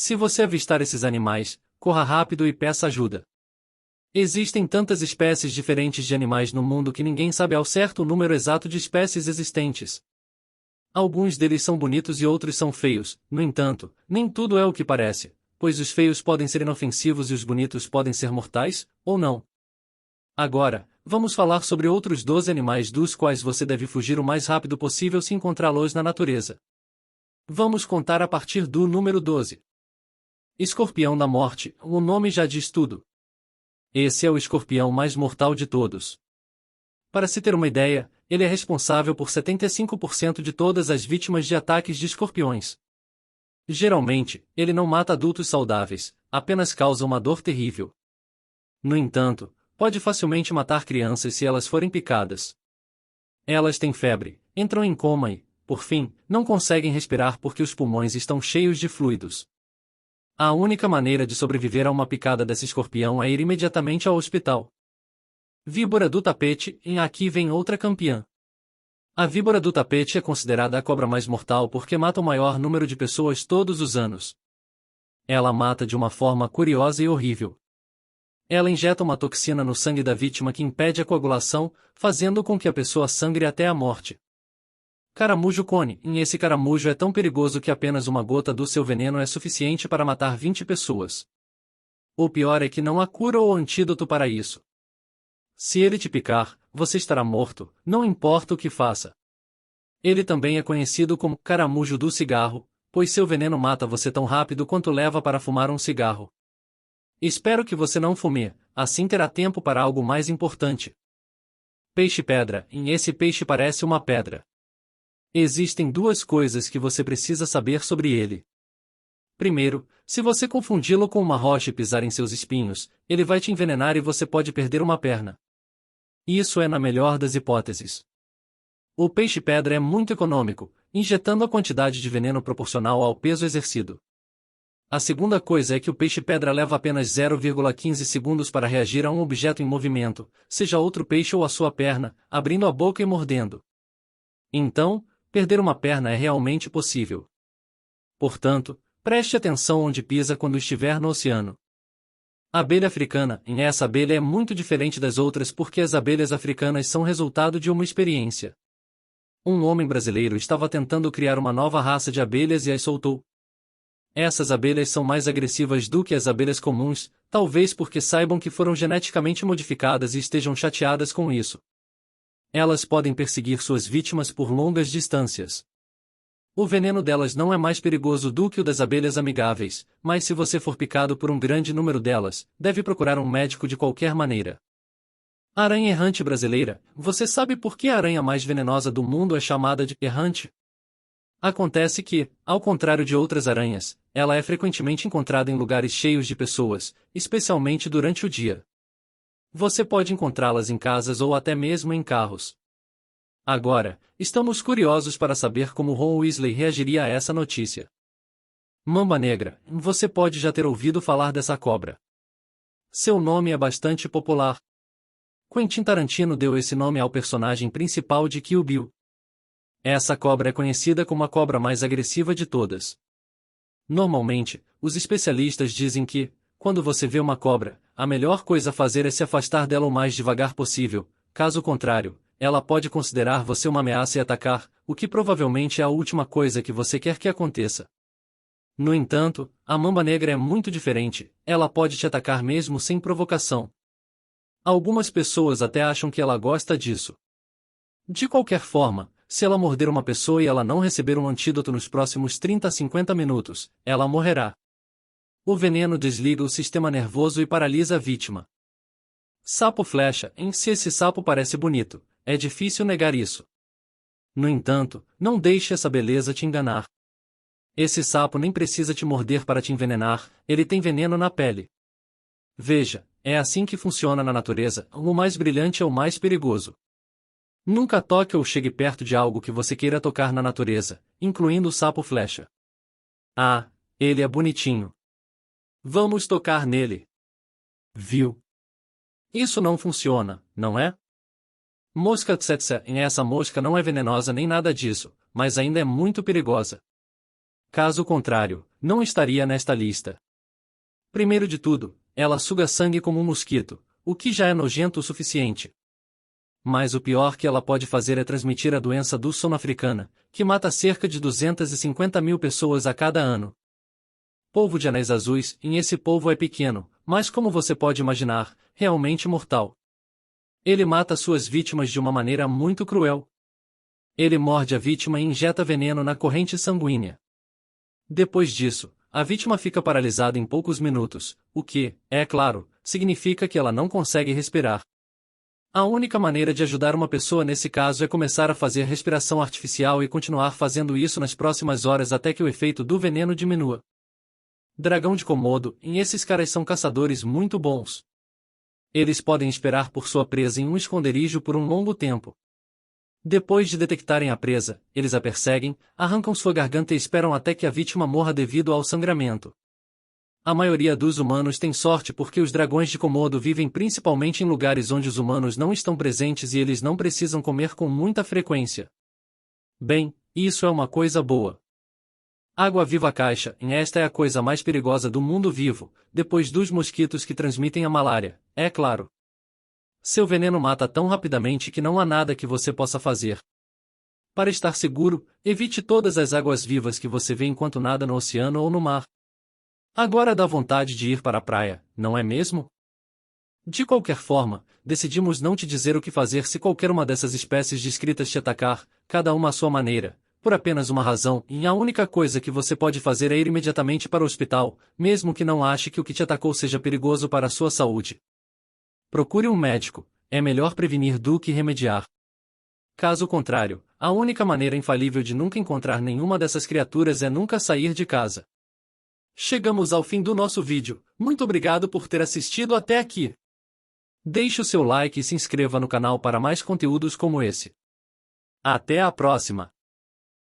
Se você avistar esses animais, corra rápido e peça ajuda. Existem tantas espécies diferentes de animais no mundo que ninguém sabe ao certo o número exato de espécies existentes. Alguns deles são bonitos e outros são feios, no entanto, nem tudo é o que parece, pois os feios podem ser inofensivos e os bonitos podem ser mortais, ou não. Agora, vamos falar sobre outros 12 animais dos quais você deve fugir o mais rápido possível se encontrá-los na natureza. Vamos contar a partir do número 12. Escorpião da morte, o nome já diz tudo. Esse é o escorpião mais mortal de todos. Para se ter uma ideia, ele é responsável por 75% de todas as vítimas de ataques de escorpiões. Geralmente, ele não mata adultos saudáveis, apenas causa uma dor terrível. No entanto, pode facilmente matar crianças se elas forem picadas. Elas têm febre, entram em coma e, por fim, não conseguem respirar porque os pulmões estão cheios de fluidos. A única maneira de sobreviver a uma picada desse escorpião é ir imediatamente ao hospital. Víbora do tapete, e aqui vem outra campeã. A víbora do tapete é considerada a cobra mais mortal porque mata o maior número de pessoas todos os anos. Ela mata de uma forma curiosa e horrível. Ela injeta uma toxina no sangue da vítima que impede a coagulação, fazendo com que a pessoa sangre até a morte. Caramujo cone, e esse caramujo é tão perigoso que apenas uma gota do seu veneno é suficiente para matar 20 pessoas. O pior é que não há cura ou antídoto para isso. Se ele te picar, você estará morto, não importa o que faça. Ele também é conhecido como caramujo do cigarro, pois seu veneno mata você tão rápido quanto leva para fumar um cigarro. Espero que você não fume, assim terá tempo para algo mais importante. Peixe-pedra, e esse peixe parece uma pedra. Existem duas coisas que você precisa saber sobre ele. Primeiro, se você confundi-lo com uma rocha e pisar em seus espinhos, ele vai te envenenar e você pode perder uma perna. Isso é na melhor das hipóteses. O peixe-pedra é muito econômico, injetando a quantidade de veneno proporcional ao peso exercido. A segunda coisa é que o peixe-pedra leva apenas 0,15 segundos para reagir a um objeto em movimento, seja outro peixe ou a sua perna, abrindo a boca e mordendo. Então, perder uma perna é realmente possível. Portanto, preste atenção onde pisa quando estiver no oceano. A abelha africana, e essa abelha é muito diferente das outras porque as abelhas africanas são resultado de uma experiência. Um homem brasileiro estava tentando criar uma nova raça de abelhas e as soltou. Essas abelhas são mais agressivas do que as abelhas comuns, talvez porque saibam que foram geneticamente modificadas e estejam chateadas com isso. Elas podem perseguir suas vítimas por longas distâncias. O veneno delas não é mais perigoso do que o das abelhas amigáveis, mas se você for picado por um grande número delas, deve procurar um médico de qualquer maneira. Aranha errante brasileira, você sabe por que a aranha mais venenosa do mundo é chamada de errante? Acontece que, ao contrário de outras aranhas, ela é frequentemente encontrada em lugares cheios de pessoas, especialmente durante o dia. Você pode encontrá-las em casas ou até mesmo em carros. Agora, estamos curiosos para saber como Ron Weasley reagiria a essa notícia. Mamba Negra, você pode já ter ouvido falar dessa cobra. Seu nome é bastante popular. Quentin Tarantino deu esse nome ao personagem principal de Kill Bill. Essa cobra é conhecida como a cobra mais agressiva de todas. Normalmente, os especialistas dizem que, quando você vê uma cobra, a melhor coisa a fazer é se afastar dela o mais devagar possível, caso contrário, ela pode considerar você uma ameaça e atacar, o que provavelmente é a última coisa que você quer que aconteça. No entanto, a mamba negra é muito diferente, ela pode te atacar mesmo sem provocação. Algumas pessoas até acham que ela gosta disso. De qualquer forma, se ela morder uma pessoa e ela não receber um antídoto nos próximos 30 a 50 minutos, ela morrerá. O veneno desliga o sistema nervoso e paralisa a vítima. Sapo-flecha, em si esse sapo parece bonito, é difícil negar isso. No entanto, não deixe essa beleza te enganar. Esse sapo nem precisa te morder para te envenenar, ele tem veneno na pele. Veja, é assim que funciona na natureza, o mais brilhante é o mais perigoso. Nunca toque ou chegue perto de algo que você queira tocar na natureza, incluindo o sapo-flecha. Ah, ele é bonitinho. Vamos tocar nele. Viu? Isso não funciona, não é? Mosca tsetse, essa mosca não é venenosa nem nada disso, mas ainda é muito perigosa. Caso contrário, não estaria nesta lista. Primeiro de tudo, ela suga sangue como um mosquito, o que já é nojento o suficiente. Mas o pior que ela pode fazer é transmitir a doença do sono africana, que mata cerca de 250 mil pessoas a cada ano. Polvo de anéis azuis, e esse polvo é pequeno, mas como você pode imaginar, realmente mortal. Ele mata suas vítimas de uma maneira muito cruel. Ele morde a vítima e injeta veneno na corrente sanguínea. Depois disso, a vítima fica paralisada em poucos minutos, o que, é claro, significa que ela não consegue respirar. A única maneira de ajudar uma pessoa nesse caso é começar a fazer respiração artificial e continuar fazendo isso nas próximas horas até que o efeito do veneno diminua. Dragão de Komodo, e esses caras são caçadores muito bons. Eles podem esperar por sua presa em um esconderijo por um longo tempo. Depois de detectarem a presa, eles a perseguem, arrancam sua garganta e esperam até que a vítima morra devido ao sangramento. A maioria dos humanos tem sorte porque os dragões de Komodo vivem principalmente em lugares onde os humanos não estão presentes e eles não precisam comer com muita frequência. Bem, isso é uma coisa boa. Água-viva caixa, e esta é a coisa mais perigosa do mundo vivo, depois dos mosquitos que transmitem a malária, é claro. Seu veneno mata tão rapidamente que não há nada que você possa fazer. Para estar seguro, evite todas as águas-vivas que você vê enquanto nada no oceano ou no mar. Agora dá vontade de ir para a praia, não é mesmo? De qualquer forma, decidimos não te dizer o que fazer se qualquer uma dessas espécies descritas te atacar, cada uma à sua maneira, por apenas uma razão, e a única coisa que você pode fazer é ir imediatamente para o hospital, mesmo que não ache que o que te atacou seja perigoso para a sua saúde. Procure um médico, é melhor prevenir do que remediar. Caso contrário, a única maneira infalível de nunca encontrar nenhuma dessas criaturas é nunca sair de casa. Chegamos ao fim do nosso vídeo, muito obrigado por ter assistido até aqui. Deixe o seu like e se inscreva no canal para mais conteúdos como esse. Até a próxima!